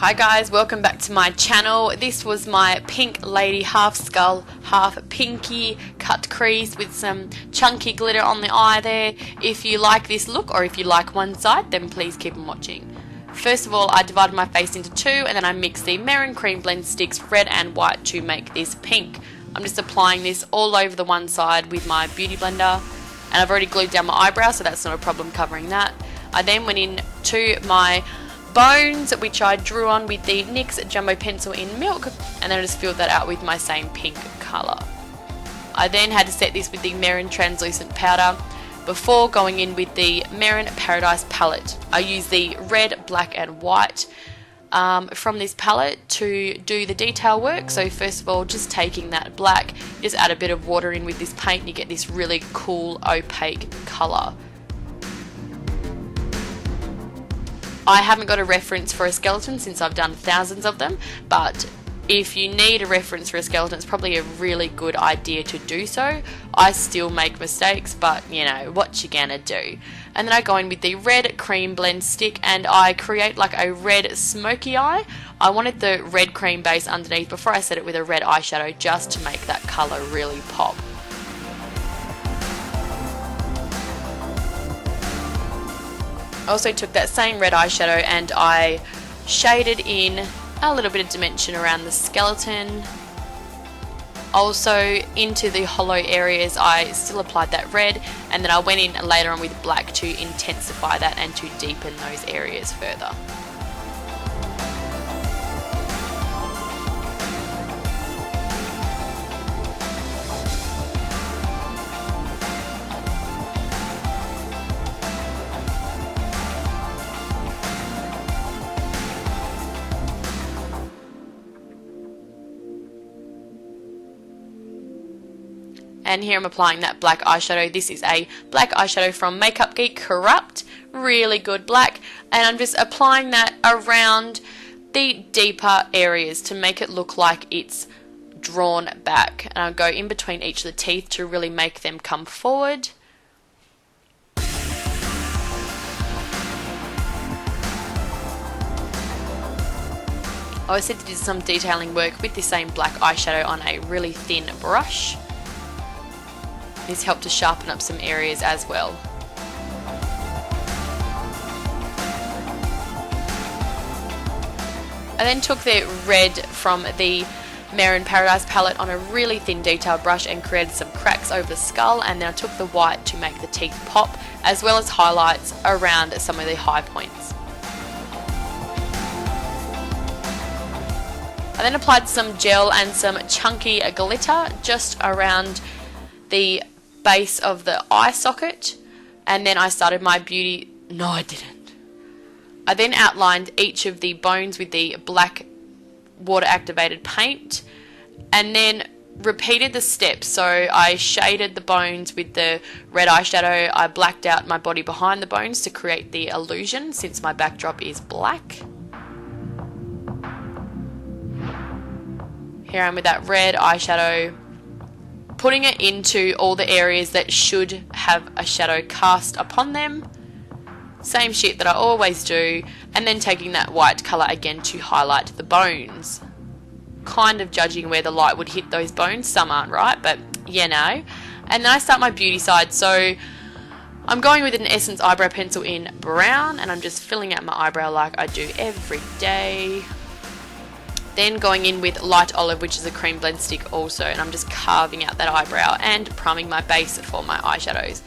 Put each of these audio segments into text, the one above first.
Hi guys, welcome back to my channel. This was my pink lady half skull, half pinky cut crease with some chunky glitter on the eye there. If you like this look or if you like one side, then please keep on watching. First of all, I divided my face into two and then I mixed the Mehron Cream Blend sticks red and white to make this pink. I'm just applying this all over the one side with my beauty blender, and I've already glued down my eyebrow, so that's not a problem covering that. I then went in to my bones, which I drew on with the NYX Jumbo Pencil in Milk, and then I just filled that out with my same pink colour. I then had to set this with the Mehron Translucent Powder before going in with the Mehron Paradise Palette. I used the red, black and white from this palette to do the detail work. So first of all, just taking that black, just add a bit of water in with this paint and you get this really cool opaque colour. I haven't got a reference for a skeleton since I've done thousands of them, but if you need a reference for a skeleton, it's probably a really good idea to do so. I still make mistakes, but you know, what you gonna do? And then I go in with the red cream blend stick and I create like a red smoky eye. I wanted the red cream base underneath before I set it with a red eyeshadow just to make that colour really pop. I also took that same red eyeshadow and I shaded in a little bit of dimension around the skeleton. Also into the hollow areas I still applied that red, and then I went in later on with black to intensify that and to deepen those areas further. And here I'm applying that black eyeshadow. This is a black eyeshadow from Makeup Geek Corrupt, really good black, and I'm just applying that around the deeper areas to make it look like it's drawn back, and I'll go in between each of the teeth to really make them come forward. I also did some detailing work with the same black eyeshadow on a really thin brush. This helped to sharpen up some areas as well. I then took the red from the Mehron Paradise palette on a really thin detail brush and created some cracks over the skull, and then I took the white to make the teeth pop, as well as highlights around some of the high points. I then applied some gel and some chunky glitter just around the base of the eye socket, and then I started my beauty. No, I didn't. I then outlined each of the bones with the black water activated paint and then repeated the steps. So I shaded the bones with the red eyeshadow. I blacked out my body behind the bones to create the illusion since my backdrop is black. Here I am with that red eyeshadow, putting it into all the areas that should have a shadow cast upon them. Same shit that I always do, and then taking that white colour again to highlight the bones. Kind of judging where the light would hit those bones, some aren't right, but you know. And then I start my beauty side, so I'm going with an Essence eyebrow pencil in brown, and I'm just filling out my eyebrow like I do every day. Then going in with light olive, which is a cream blend stick also, and I'm just carving out that eyebrow and priming my base for my eyeshadows.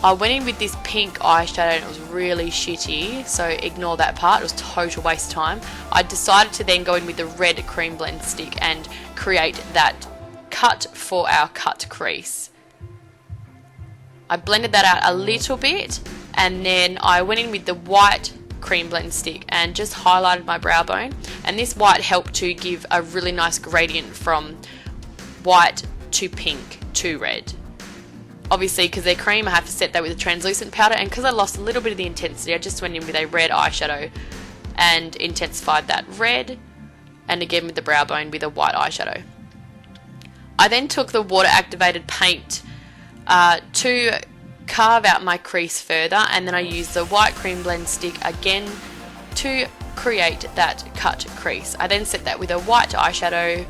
I went in with this pink eyeshadow and it was really shitty, so ignore that part, it was total waste of time. I decided to then go in with the red cream blend stick and create that cut for our cut crease. I blended that out a little bit, and then I went in with the white cream blend stick and just highlighted my brow bone, and this white helped to give a really nice gradient from white to pink to red. Obviously because they're cream I have to set that with a translucent powder, and because I lost a little bit of the intensity I just went in with a red eyeshadow and intensified that red, and again with the brow bone with a white eyeshadow. I then took the water activated paint to carve out my crease further, and then I used the white cream blend stick again to create that cut crease. I then set that with a white eyeshadow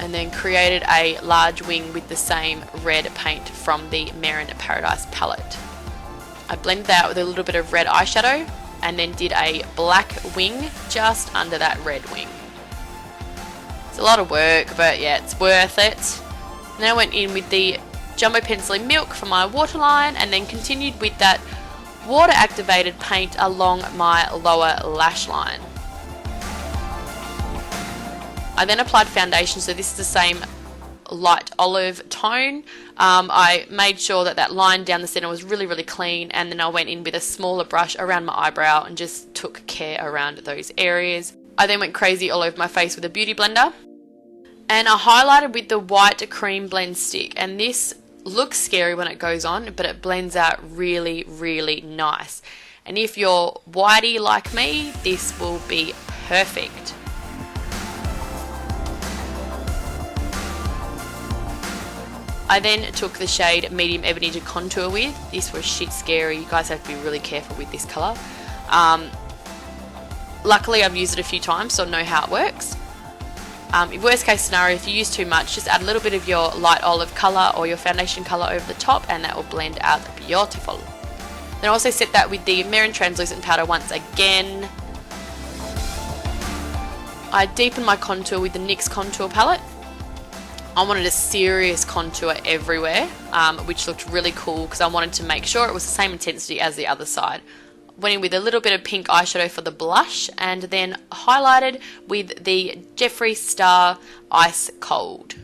and then created a large wing with the same red paint from the Mare in Paradise palette. I blended that with a little bit of red eyeshadow and then did a black wing just under that red wing. It's a lot of work, but yeah, it's worth it. And then I went in with the Jumbo Penciling Milk for my waterline and then continued with that water activated paint along my lower lash line. I then applied foundation, so this is the same light olive tone. I made sure that that line down the center was really clean, and then I went in with a smaller brush around my eyebrow and just took care around those areas. I then went crazy all over my face with a beauty blender, and I highlighted with the white cream blend stick, and this looks scary when it goes on, but it blends out really nice. And if you're whitey like me, this will be perfect. I then took the shade Medium Ebony to contour with. This was shit scary. You guys have to be really careful with this colour. Luckily I've used it a few times, so I know how it works. Worst case scenario, if you use too much, just add a little bit of your light olive colour or your foundation colour over the top and that will blend out beautiful. Then I also set that with the Mare in Translucent powder once again. I deepened my contour with the NYX contour palette. I wanted a serious contour everywhere, which looked really cool because I wanted to make sure it was the same intensity as the other side. Went in with a little bit of pink eyeshadow for the blush and then highlighted with the Jeffree Star Ice Cold.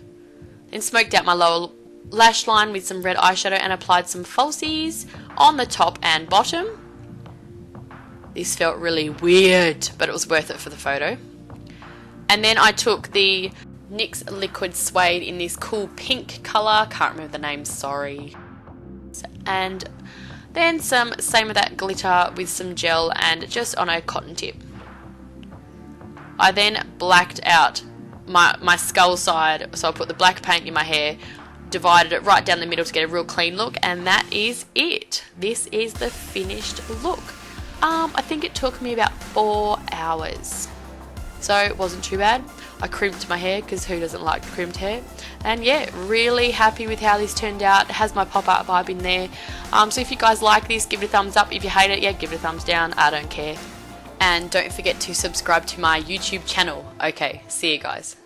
Then smoked out my lower lash line with some red eyeshadow and applied some falsies on the top and bottom. This felt really weird, but it was worth it for the photo. And then I took the NYX Liquid Suede in this cool pink colour, can't remember the name, sorry. And then same of that glitter with some gel and just on a cotton tip. I then blacked out my skull side, so I put the black paint in my hair, divided it right down the middle to get a real clean look, and that is it. This is the finished look. I think it took me about 4 hours. So it wasn't too bad. I crimped my hair because who doesn't like crimped hair? And yeah, really happy with how this turned out. It has my pop art vibe in there. So if you guys like this, give it a thumbs up. If you hate it, yeah, give it a thumbs down. I don't care. And don't forget to subscribe to my YouTube channel. Okay, see you guys.